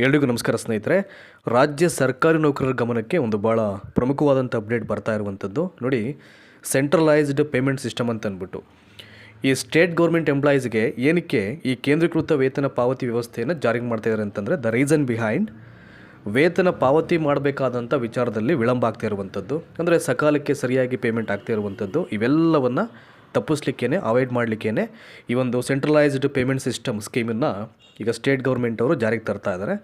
ಎಲ್ರಿಗೂ ನಮಸ್ಕಾರ ಸ್ನೇಹಿತರೆ. ರಾಜ್ಯ ಸರ್ಕಾರಿ ನೌಕರರ ಗಮನಕ್ಕೆ ಒಂದು ಭಾಳ ಪ್ರಮುಖವಾದಂಥ ಅಪ್ಡೇಟ್ ಬರ್ತಾ ಇರುವಂಥದ್ದು ನೋಡಿ. ಸೆಂಟ್ರಲೈಸ್ಡ್ ಪೇಮೆಂಟ್ ಸಿಸ್ಟಮ್ ಅಂತ ಅಂದ್ಬಿಟ್ಟು ಈ ಸ್ಟೇಟ್ ಗೌರ್ಮೆಂಟ್ ಎಂಪ್ಲಾಯೀಸ್ಗೆ ಏನಕ್ಕೆ ಈ ಕೇಂದ್ರೀಕೃತ ವೇತನ ಪಾವತಿ ವ್ಯವಸ್ಥೆಯನ್ನು ಜಾರಿಗೆ ಮಾಡ್ತಾಯಿದ್ದಾರೆ ಅಂತಂದರೆ ದ ರೀಸನ್ ಬಿಹೈಂಡ್ ವೇತನ ಪಾವತಿ ಮಾಡಬೇಕಾದಂಥ ವಿಚಾರದಲ್ಲಿ ವಿಳಂಬ ಆಗ್ತಾ ಇರುವಂಥದ್ದು, ಅಂದರೆ ಸಕಾಲಕ್ಕೆ ಸರಿಯಾಗಿ ಪೇಮೆಂಟ್ ಆಗ್ತಾ ಇರುವಂಥದ್ದು, ಇವೆಲ್ಲವನ್ನು ತಪ್ಪಿಸ್ಲಿಕ್ಕೇ ಅವಾಯ್ಡ್ ಮಾಡಲಿಕ್ಕೇ ಈ ಒಂದು ಸೆಂಟ್ರಲೈಸ್ಡ್ ಪೇಮೆಂಟ್ ಸಿಸ್ಟಮ್ ಸ್ಕೀಮನ್ನು ಈಗ ಸ್ಟೇಟ್ ಗೌರ್ಮೆಂಟ್ ಅವರು ಜಾರಿಗೆ ತರ್ತಾ ಇದ್ದಾರೆ.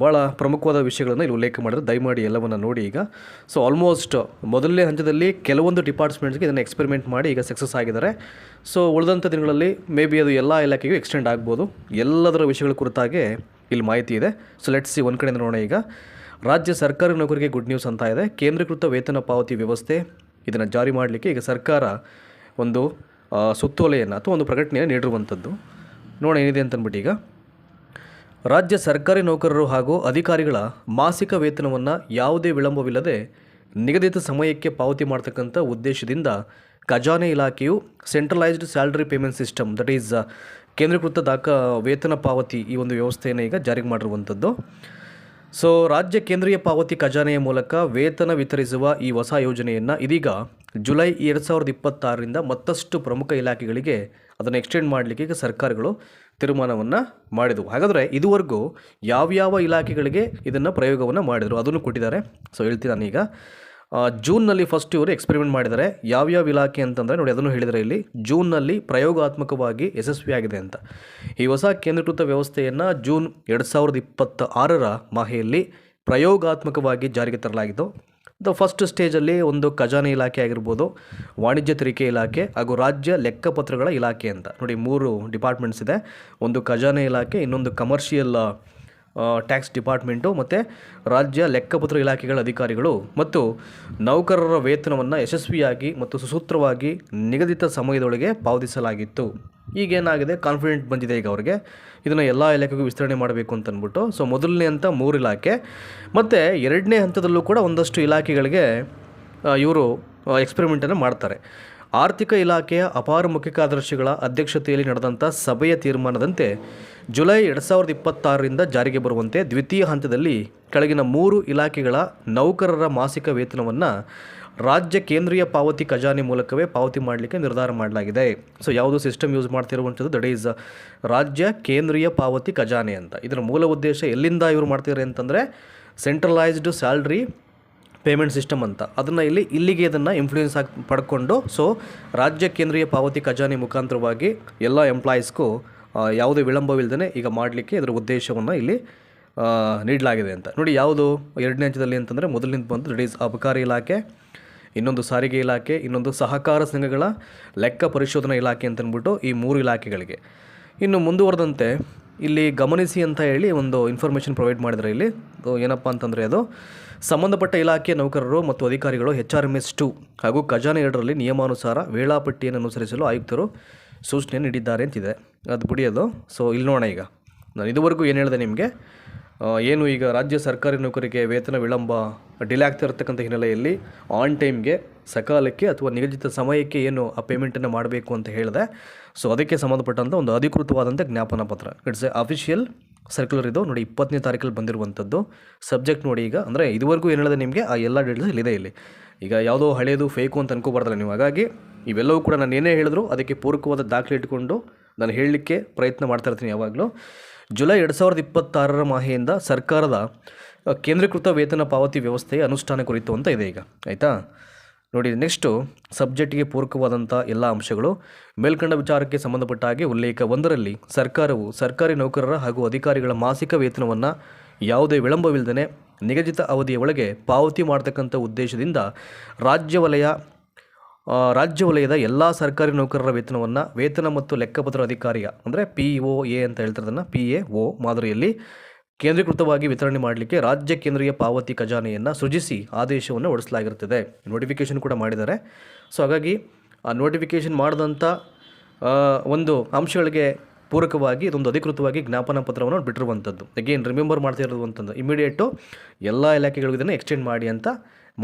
ಭಾಳ ಪ್ರಮುಖವಾದ ವಿಷಯಗಳನ್ನು ಇಲ್ಲಿ ಉಲ್ಲೇಖ ಮಾಡಿದ್ರೆ ದಯಮಾಡಿ ಎಲ್ಲವನ್ನು ನೋಡಿ. ಈಗ ಆಲ್ಮೋಸ್ಟ್ ಮೊದಲನೇ ಹಂತದಲ್ಲಿ ಕೆಲವೊಂದು ಡಿಪಾರ್ಟ್ಮೆಂಟ್ಸ್ಗೆ ಇದನ್ನು ಎಕ್ಸ್ಪೆರಿಮೆಂಟ್ ಮಾಡಿ ಈಗ ಸಕ್ಸಸ್ ಆಗಿದ್ದಾರೆ. ಉಳಿದಂಥ ದಿನಗಳಲ್ಲಿ ಮೇ ಬಿ ಅದು ಎಲ್ಲ ಇಲಾಖೆಗೂ ಎಕ್ಸ್ಟೆಂಡ್ ಆಗ್ಬೋದು. ಎಲ್ಲದರ ವಿಷಯಗಳ ಕುರಿತಾಗೆ ಇಲ್ಲಿ ಮಾಹಿತಿ ಇದೆ. ಲೆಟ್ಸ್ ಸಿ ಒಂದು ಕಡೆಯಿಂದ ನೋಡೋಣ. ಈಗ ರಾಜ್ಯ ಸರ್ಕಾರಿ ನೌಕರಿಗೆ ಗುಡ್ ನ್ಯೂಸ್ ಅಂತ ಇದೆ. ಕೇಂದ್ರೀಕೃತ ವೇತನ ಪಾವತಿ ವ್ಯವಸ್ಥೆ ಇದನ್ನು ಜಾರಿ ಮಾಡಲಿಕ್ಕೆ ಈಗ ಸರ್ಕಾರ ಒಂದು ಸುತ್ತೋಲೆಯನ್ನು ಅಥವಾ ಒಂದು ಪ್ರಕಟಣೆಯನ್ನು ನೀಡಿರುವಂಥದ್ದು. ನೋಡೋಣ ಏನಿದೆ ಅಂತಂದ್ಬಿಟ್ಟು. ಈಗ ರಾಜ್ಯ ಸರ್ಕಾರಿ ನೌಕರರು ಹಾಗೂ ಅಧಿಕಾರಿಗಳ ಮಾಸಿಕ ವೇತನವನ್ನು ಯಾವುದೇ ವಿಳಂಬವಿಲ್ಲದೆ ನಿಗದಿತ ಸಮಯಕ್ಕೆ ಪಾವತಿ ಮಾಡ್ತಕ್ಕಂಥ ಉದ್ದೇಶದಿಂದ ಖಜಾನೆ ಇಲಾಖೆಯು centralised salary payment system that is ಕೇಂದ್ರೀಕೃತ ವೇತನ ಪಾವತಿ ಈ ಒಂದು ವ್ಯವಸ್ಥೆಯನ್ನು ಈಗ ಜಾರಿಗೆ ಮಾಡಿರುವಂಥದ್ದು. ರಾಜ್ಯ ಕೇಂದ್ರೀಯ ಪಾವತಿ ಖಜಾನೆಯ ಮೂಲಕ ವೇತನ ವಿತರಿಸುವ ಈ ಹೊಸ ಯೋಜನೆಯನ್ನು ಇದೀಗ ಜುಲೈ 2026ರಿಂದ ಮತ್ತಷ್ಟು ಪ್ರಮುಖ ಇಲಾಖೆಗಳಿಗೆ ಅದನ್ನು ಎಕ್ಸ್ಟೆಂಡ್ ಮಾಡಲಿಕ್ಕೆ ಈಗ ಸರ್ಕಾರಗಳು ತೀರ್ಮಾನವನ್ನು ಮಾಡಿದವು. ಹಾಗಾದರೆ ಇದುವರೆಗೂ ಯಾವ್ಯಾವ ಇಲಾಖೆಗಳಿಗೆ ಇದನ್ನು ಪ್ರಯೋಗವನ್ನು ಮಾಡಿದರು ಅದನ್ನು ಕೊಟ್ಟಿದ್ದಾರೆ. ಹೇಳ್ತೀನಿ ನಾನೀಗ. ಜೂನ್ನಲ್ಲಿ ಫಸ್ಟ್ ಇವರು ಎಕ್ಸ್ಪೆರಿಮೆಂಟ್ ಮಾಡಿದ್ದಾರೆ. ಯಾವ್ಯಾವ ಇಲಾಖೆ ಅಂತಂದರೆ ನೋಡಿ, ಅದನ್ನು ಹೇಳಿದರೆ ಇಲ್ಲಿ ಜೂನ್ನಲ್ಲಿ ಪ್ರಯೋಗಾತ್ಮಕವಾಗಿ ಯಶಸ್ವಿಯಾಗಿದೆ ಅಂತ. ಈ ಹೊಸ ಕೇಂದ್ರೀಕೃತ ವ್ಯವಸ್ಥೆಯನ್ನು ಜೂನ್ 2026ರ ಮಾಹೆಯಲ್ಲಿ ಪ್ರಯೋಗಾತ್ಮಕವಾಗಿ ಜಾರಿಗೆ ತರಲಾಗಿದ್ದು. ಫಸ್ಟ್ ಸ್ಟೇಜಲ್ಲಿ ಒಂದು ಖಜಾನೆ ಇಲಾಖೆ ಆಗಿರ್ಬೋದು, ವಾಣಿಜ್ಯ ತೆರಿಗೆ ಇಲಾಖೆ ಹಾಗೂ ರಾಜ್ಯ ಲೆಕ್ಕಪತ್ರಗಳ ಇಲಾಖೆ ಅಂತ ನೋಡಿ 3 ಡಿಪಾರ್ಟ್ಮೆಂಟ್ಸ್ ಇದೆ. ಒಂದು ಖಜಾನೆ ಇಲಾಖೆ, ಇನ್ನೊಂದು ಕಮರ್ಷಿಯಲ್ ಟ್ಯಾಕ್ಸ್ ಡಿಪಾರ್ಟ್ಮೆಂಟು ಮತ್ತು ರಾಜ್ಯ ಲೆಕ್ಕಪತ್ರ ಇಲಾಖೆಗಳ ಅಧಿಕಾರಿಗಳು ಮತ್ತು ನೌಕರರ ವೇತನವನ್ನು ಯಶಸ್ವಿಯಾಗಿ ಮತ್ತು ಸುಸೂತ್ರವಾಗಿ ನಿಗದಿತ ಸಮಯದೊಳಗೆ ಪಾವತಿಸಲಾಗಿತ್ತು. ಈಗೇನಾಗಿದೆ, ಕಾನ್ಫಿಡೆಂಟ್ ಬಂದಿದೆ ಈಗ ಅವರಿಗೆ ಇದನ್ನು ಎಲ್ಲ ಇಲಾಖೆಗೂ ವಿಸ್ತರಣೆ ಮಾಡಬೇಕು ಅಂತ ಅಂದ್ಬಿಟ್ಟು. ಮೊದಲನೇ ಹಂತ 3 ಇಲಾಖೆ ಮತ್ತು ಎರಡನೇ ಹಂತದಲ್ಲೂ ಕೂಡ ಒಂದಷ್ಟು ಇಲಾಖೆಗಳಿಗೆ ಇವರು ಎಕ್ಸ್ಪೆರಿಮೆಂಟನ್ನು ಮಾಡ್ತಾರೆ. ಆರ್ಥಿಕ ಇಲಾಖೆಯ ಅಪಾರ ಮುಖ್ಯ ಕಾರ್ಯದರ್ಶಿಗಳ ಅಧ್ಯಕ್ಷತೆಯಲ್ಲಿ ನಡೆದಂಥ ಸಭೆಯ ತೀರ್ಮಾನದಂತೆ ಜುಲೈ 2026ರಿಂದ ಜಾರಿಗೆ ಬರುವಂತೆ ದ್ವಿತೀಯ ಹಂತದಲ್ಲಿ ಕೆಳಗಿನ 3 ಇಲಾಖೆಗಳ ನೌಕರರ ಮಾಸಿಕ ವೇತನವನ್ನು ರಾಜ್ಯ ಕೇಂದ್ರೀಯ ಪಾವತಿ ಖಜಾನೆ ಮೂಲಕವೇ ಪಾವತಿ ಮಾಡಲಿಕ್ಕೆ ನಿರ್ಧಾರ ಮಾಡಲಾಗಿದೆ. ಯಾವುದು ಸಿಸ್ಟಮ್ ಯೂಸ್ ಮಾಡ್ತಿರುವಂಥದ್ದು ದಟ್ ಈಸ್ ರಾಜ್ಯ ಕೇಂದ್ರೀಯ ಪಾವತಿ ಖಜಾನೆ ಅಂತ. ಇದರ ಮೂಲ ಉದ್ದೇಶ ಎಲ್ಲಿಂದ ಇವರು ಮಾಡ್ತಿದ್ದಾರೆ ಅಂತಂದರೆ ಸೆಂಟ್ರಲೈಸ್ಡ್ ಸ್ಯಾಲ್ರಿ ಪೇಮೆಂಟ್ ಸಿಸ್ಟಮ್ ಅಂತ. ಅದನ್ನು ಇಲ್ಲಿಗೆ ಇದನ್ನು ಇನ್ಫ್ಲೂಯೆನ್ಸ್ ಪಡ್ಕೊಂಡು ರಾಜ್ಯ ಕೇಂದ್ರೀಯ ಪಾವತಿ ಖಜಾನೆ ಮುಖಾಂತರವಾಗಿ ಎಲ್ಲ ಎಂಪ್ಲಾಯೀಸ್ಗೂ ಯಾವುದೇ ವಿಳಂಬವಿಲ್ಲದೇ ಈಗ ಮಾಡಲಿಕ್ಕೆ ಇದರ ಉದ್ದೇಶವನ್ನು ಇಲ್ಲಿ ನೀಡಲಾಗಿದೆ ಅಂತ ನೋಡಿ. ಯಾವುದು ಎರಡನೇ ಹಂತದಲ್ಲಿ ಅಂತಂದರೆ ಮೊದಲಿನಿಂದ ಬಂದು ದಟ್ ಈಸ್ ಅಬಕಾರಿ ಇಲಾಖೆ, ಇನ್ನೊಂದು ಸಾರಿಗೆ ಇಲಾಖೆ, ಇನ್ನೊಂದು ಸಹಕಾರ ಸಂಘಗಳ ಲೆಕ್ಕ ಪರಿಶೋಧನಾ ಇಲಾಖೆ ಅಂತಂದ್ಬಿಟ್ಟು ಈ 3 ಇಲಾಖೆಗಳಿಗೆ. ಇನ್ನು ಮುಂದುವರೆದಂತೆ ಇಲ್ಲಿ ಗಮನಿಸಿ ಅಂತ ಹೇಳಿ ಒಂದು ಇನ್ಫಾರ್ಮೇಷನ್ ಪ್ರೊವೈಡ್ ಮಾಡಿದರೆ ಇಲ್ಲಿ ಏನಪ್ಪ ಅಂತಂದರೆ ಅದು ಸಂಬಂಧಪಟ್ಟ ಇಲಾಖೆ ನೌಕರರು ಮತ್ತು ಅಧಿಕಾರಿಗಳು HRMS 2 ಹಾಗೂ ಖಜಾನೆ 2ರಲ್ಲಿ ನಿಯಮಾನುಸಾರ ವೇಳಾಪಟ್ಟಿಯನ್ನು ಅನುಸರಿಸಲು ಆಯುಕ್ತರು ಸೂಚನೆ ನೀಡಿದ್ದಾರೆ ಅಂತಿದೆ. ಅದು ಬಿಡಿಯೋದು. ಇಲ್ಲಿ ನೋಡೋಣ. ಈಗ ನಾನು ಇದುವರೆಗೂ ಏನು ಹೇಳಿದೆ ನಿಮಗೆ, ಏನು ಈಗ ರಾಜ್ಯ ಸರ್ಕಾರಿ ನೌಕರಿಗೆ ವೇತನ ವಿಳಂಬ ಡಿಲೇ ಆಗ್ತಾ ಇರತಕ್ಕಂಥ ಹಿನ್ನೆಲೆಯಲ್ಲಿ ಆನ್ ಟೈಮ್ಗೆ ಸಕಾಲಕ್ಕೆ ಅಥವಾ ನಿಗದಿತ ಸಮಯಕ್ಕೆ ಏನು ಆ ಪೇಮೆಂಟನ್ನು ಮಾಡಬೇಕು ಅಂತ ಹೇಳಿದೆ. ಅದಕ್ಕೆ ಸಂಬಂಧಪಟ್ಟಂಥ ಒಂದು ಅಧಿಕೃತವಾದಂಥ ಜ್ಞಾಪನ ಪತ್ರ, ಇಟ್ಸ್ ಎ ಅಫಿಷಿಯಲ್ ಸರ್ಕ್ಯುಲರ್. ಇದು ನೋಡಿ 20ನೇ ತಾರೀಕಲ್ಲಿ ಬಂದಿರುವಂಥದ್ದು. ಸಬ್ಜೆಕ್ಟ್ ನೋಡಿ ಈಗ, ಅಂದರೆ ಇದುವರೆಗೂ ಏನು ಹೇಳಿದೆ ನಿಮಗೆ ಆ ಎಲ್ಲ ಡೀಟೇಲ್ಸ್ ಇಲ್ಲಿದೆ. ಇಲ್ಲಿ ಈಗ ಯಾವುದೋ ಹಳೆಯದು ಫೇಕು ಅಂತ ಅನ್ಕೋಬಾರ್ದಲ್ಲ ನೀವು. ಹಾಗಾಗಿ ಇವೆಲ್ಲವೂ ಕೂಡ ನಾನು ಏನೇ ಹೇಳಿದ್ರು ಅದಕ್ಕೆ ಪೂರಕವಾದ ದಾಖಲೆ ಇಟ್ಕೊಂಡು ನಾನು ಹೇಳಲಿಕ್ಕೆ ಪ್ರಯತ್ನ ಮಾಡ್ತಾ ಇರ್ತೀನಿ ಯಾವಾಗಲೂ. ಜುಲೈ 2026ರ ಮಾಹೆಯಿಂದ ಸರ್ಕಾರದ ಕೇಂದ್ರೀಕೃತ ವೇತನ ಪಾವತಿ ವ್ಯವಸ್ಥೆಯ ಅನುಷ್ಠಾನ ಕುರಿತು ಅಂತ ಇದೆ ಈಗ. ಆಯಿತಾ ನೋಡಿ. ನೆಕ್ಸ್ಟು ಸಬ್ಜೆಕ್ಟಿಗೆ ಪೂರಕವಾದಂಥ ಎಲ್ಲ ಅಂಶಗಳು ಮೇಲ್ಕಂಡ ವಿಚಾರಕ್ಕೆ ಸಂಬಂಧಪಟ್ಟ ಹಾಗೆ ಉಲ್ಲೇಖ 1ರಲ್ಲಿ ಸರ್ಕಾರವು ಸರ್ಕಾರಿ ನೌಕರರ ಹಾಗೂ ಅಧಿಕಾರಿಗಳ ಮಾಸಿಕ ವೇತನವನ್ನು ಯಾವುದೇ ವಿಳಂಬವಿಲ್ಲದೆ ನಿಗದಿತ ಅವಧಿಯ ಒಳಗೆ ಪಾವತಿ ಮಾಡತಕ್ಕಂಥ ಉದ್ದೇಶದಿಂದ ರಾಜ್ಯ ವಲಯದ ಎಲ್ಲ ಸರ್ಕಾರಿ ನೌಕರರ ವೇತನವನ್ನು ವೇತನ ಮತ್ತು ಲೆಕ್ಕಪತ್ರ ಅಧಿಕಾರಿಯ ಅಂದರೆ POA ಅಂತ ಹೇಳ್ತಿರೋದನ್ನು PAO ಮಾದರಿಯಲ್ಲಿ ಕೇಂದ್ರೀಕೃತವಾಗಿ ವಿತರಣೆ ಮಾಡಲಿಕ್ಕೆ ರಾಜ್ಯ ಕೇಂದ್ರೀಯ ಪಾವತಿ ಖಜಾನೆಯನ್ನು ಸೃಜಿಸಿ ಆದೇಶವನ್ನು ಹೊರಡಿಸಲಾಗಿರುತ್ತದೆ. ನೋಟಿಫಿಕೇಷನ್ ಕೂಡ ಮಾಡಿದ್ದಾರೆ. ಹಾಗಾಗಿ ಆ ನೋಟಿಫಿಕೇಷನ್ ಮಾಡಿದಂಥ ಒಂದು ಅಂಶಗಳಿಗೆ ಪೂರಕವಾಗಿ ಇದೊಂದು ಅಧಿಕೃತವಾಗಿ ಜ್ಞಾಪನ ಪತ್ರವನ್ನು ಬಿಟ್ಟಿರುವಂಥದ್ದು. ಅಗೇನ್ ರಿಮೆಂಬರ್ ಮಾಡ್ತಾ ಇರುವಂಥದ್ದು ಇಮಿಡಿಯೇಟು ಎಲ್ಲ ಇಲಾಖೆಗಳಿಗೂ ಇದನ್ನು ಎಕ್ಸ್ಟೆಂಡ್ ಮಾಡಿ ಅಂತ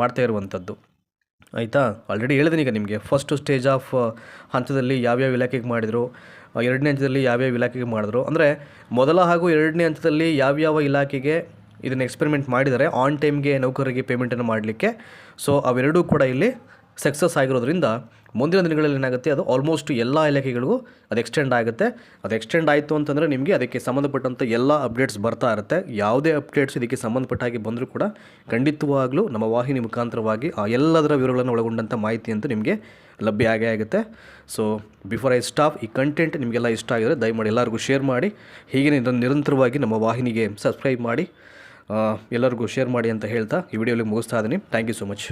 ಮಾಡ್ತಾ ಇರುವಂಥದ್ದು. ಆಯಿತಾ. ಆಲ್ರೆಡಿ ಹೇಳಿದ್ದೀನಿ ಈಗ ನಿಮಗೆ ಫಸ್ಟ್ ಸ್ಟೇಜ್ ಆಫ್ ಹಂತದಲ್ಲಿ ಯಾವ್ಯಾವ ಇಲಾಖೆಗೆ ಮಾಡಿದರು, ಎರಡನೇ ಹಂತದಲ್ಲಿ ಯಾವ್ಯಾವ ಇಲಾಖೆಗೆ ಮಾಡಿದ್ರು, ಅಂದರೆ ಮೊದಲ ಹಾಗೂ ಎರಡನೇ ಹಂತದಲ್ಲಿ ಯಾವ್ಯಾವ ಇಲಾಖೆಗೆ ಇದನ್ನು ಎಕ್ಸ್ಪೆರಿಮೆಂಟ್ ಮಾಡಿದ್ದಾರೆ ಆನ್ ಟೈಮ್ಗೆ ನೌಕರರಿಗೆ ಪೇಮೆಂಟನ್ನು ಮಾಡಲಿಕ್ಕೆ. ಸೊ ಅವೆರಡೂ ಕೂಡ ಇಲ್ಲಿ ಸಕ್ಸಸ್ ಆಗಿರೋದ್ರಿಂದ ಮುಂದಿನ ದಿನಗಳಲ್ಲಿ ಏನಾಗುತ್ತೆ, ಅದು ಆಲ್ಮೋಸ್ಟ್ ಎಲ್ಲ ಇಲಾಖೆಗಳಿಗೂ ಅದು ಎಕ್ಸ್ಟೆಂಡ್ ಆಗುತ್ತೆ. ಅದು ಎಕ್ಸ್ಟೆಂಡ್ ಆಯಿತು ಅಂತಂದರೆ ನಿಮಗೆ ಅದಕ್ಕೆ ಸಂಬಂಧಪಟ್ಟಂಥ ಎಲ್ಲ ಅಪ್ಡೇಟ್ಸ್ ಬರ್ತಾ ಇರುತ್ತೆ. ಯಾವುದೇ ಅಪ್ಡೇಟ್ಸ್ ಇದಕ್ಕೆ ಸಂಬಂಧಪಟ್ಟ ಹಾಗೆ ಬಂದರೂ ಕೂಡ ಖಂಡಿತವಾಗ್ಲೂ ನಮ್ಮ ವಾಹಿನಿ ಮುಖಾಂತರವಾಗಿ ಆ ಎಲ್ಲದರ ವಿವರಗಳನ್ನು ಒಳಗೊಂಡಂಥ ಮಾಹಿತಿ ಅಂತೂ ನಿಮಗೆ ಲಭ್ಯ ಆಗೇ ಆಗುತ್ತೆ. ಸೊ ಬಿಫೋರ್ ಐ ಸ್ಟಾಪ್, ಈ ಕಂಟೆಂಟ್ ನಿಮಗೆಲ್ಲ ಇಷ್ಟ ಆಗಿದರೆ ದಯಮಾಡಿ ಎಲ್ಲರಿಗೂ ಶೇರ್ ಮಾಡಿ, ಹೀಗೆ ನಿರಂತರವಾಗಿ ನಮ್ಮ ವಾಹಿನಿಗೆ ಸಬ್ಸ್ಕ್ರೈಬ್ ಮಾಡಿ, ಎಲ್ಲರಿಗೂ ಶೇರ್ ಮಾಡಿ ಅಂತ ಹೇಳ್ತಾ ಈ ವಿಡಿಯೋಲಿ ಮುಗಿಸ್ತಾ ಇದ್ದೀನಿ. Thank you so much.